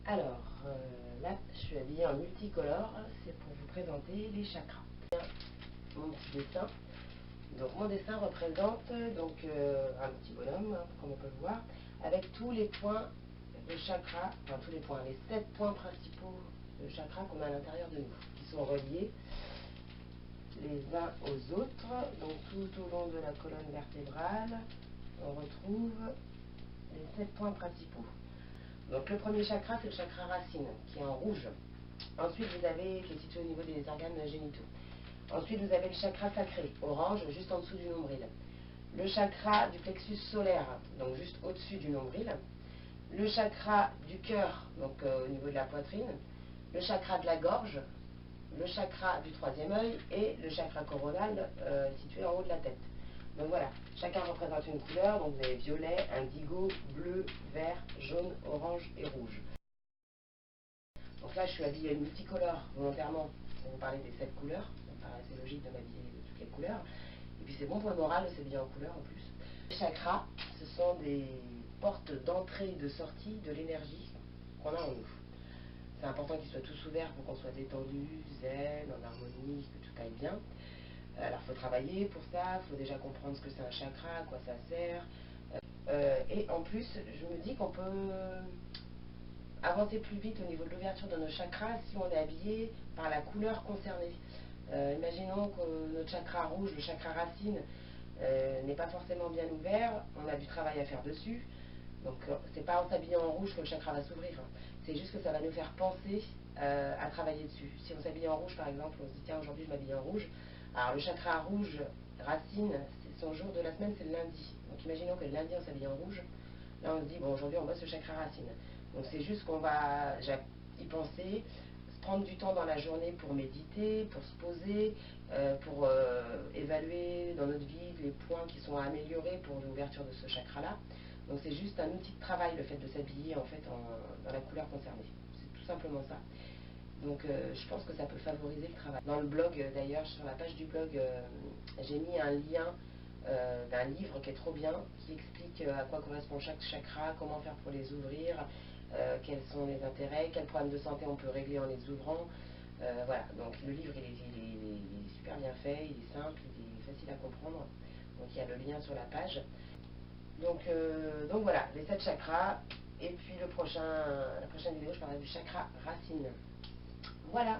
Alors, là, je suis habillée en multicolore. C'est pour vous présenter les chakras. Mon petit dessin. Donc, mon dessin représente un petit bonhomme, hein, comme on peut le voir, avec tous les points de chakras, enfin tous les points, les 7 points principaux de chakras qu'on a à l'intérieur de nous, qui sont reliés les uns aux autres. Donc, tout au long de la colonne vertébrale, on retrouve les 7 points principaux. Donc le premier chakra, c'est le chakra racine, qui est en rouge. Ensuite, qui est situé au niveau des organes génitaux. Ensuite, vous avez le chakra sacré, orange, juste en dessous du nombril. Le chakra du plexus solaire, donc juste au-dessus du nombril. Le chakra du cœur, donc au niveau de la poitrine. Le chakra de la gorge. Le chakra du troisième œil et le chakra coronal situé en haut de la tête. Donc voilà, chacun représente une couleur, donc vous avez violet, indigo, bleu, vert, jaune, orange et rouge. Donc là je suis habillée multicolore volontairement pour vous parler des 7 couleurs, ça me paraît assez logique de m'habiller de toutes les couleurs. Et puis c'est bon pour le moral de s'habiller en couleur en plus. Les chakras, ce sont des portes d'entrée et de sortie de l'énergie qu'on a en nous. C'est important qu'ils soient tous ouverts pour qu'on soit détendu, zen, en harmonie, que tout aille bien. Alors il faut travailler pour ça, il faut déjà comprendre ce que c'est un chakra, à quoi ça sert. Et en plus, je me dis qu'on peut avancer plus vite au niveau de l'ouverture de nos chakras si on est habillé par la couleur concernée. Imaginons que notre chakra rouge, le chakra racine, n'est pas forcément bien ouvert, on a du travail à faire dessus. Donc c'est pas en s'habillant en rouge que le chakra va s'ouvrir, hein. C'est juste que ça va nous faire penser à travailler dessus. Si on s'habille en rouge par exemple, on se dit tiens aujourd'hui je m'habille en rouge. Alors le chakra rouge racine, son jour de la semaine c'est le lundi. Donc imaginons que le lundi on s'habille en rouge. Là on se dit bon aujourd'hui on bosse le chakra racine. Donc c'est juste qu'on va y penser, se prendre du temps dans la journée pour méditer, pour se poser, pour évaluer dans notre vie les points qui sont à améliorer pour l'ouverture de ce chakra-là. Donc c'est juste un outil de travail le fait de s'habiller en fait dans la couleur concernée. C'est tout simplement ça. Donc je pense que ça peut favoriser le travail. Dans le blog d'ailleurs, sur la page du blog, j'ai mis un lien d'un livre qui est trop bien, qui explique à quoi correspond chaque chakra, comment faire pour les ouvrir, quels sont les intérêts, quels problèmes de santé on peut régler en les ouvrant. Voilà, donc le livre il est super bien fait, il est simple, il est facile à comprendre. Donc il y a le lien sur la page. Donc voilà, les 7 chakras. Et puis la prochaine vidéo, je parlerai du chakra racine. Voilà.